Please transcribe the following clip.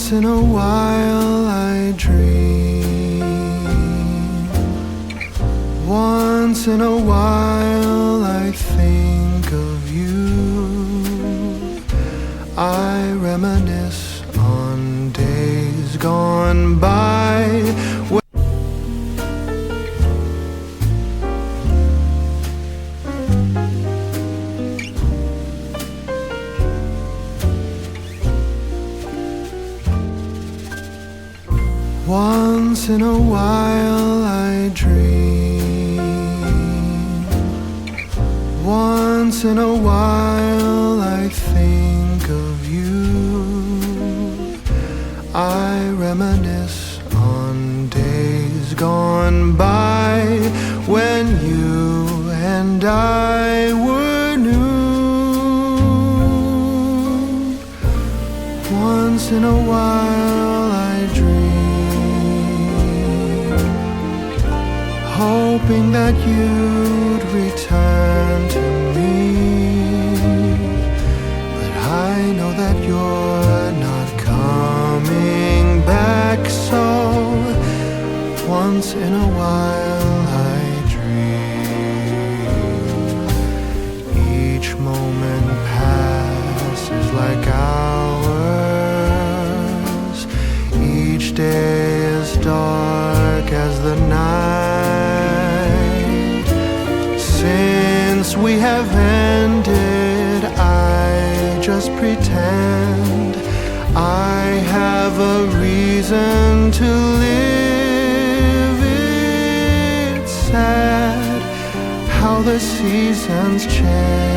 Once in a while I dream. Once in a while I think of you. I reminisce on days gone by. Once in a while I dream. Once in a while I think of you. I reminisce on days gone by when you and I were new. Once in a while I dream, hoping that you'd return to me. But I know that you're not coming back, so once in a while I dream. Each moment passes like hours. Each day is dark as the night. Since we have ended, I just pretend I have a reason to live. It's sad how the seasons change.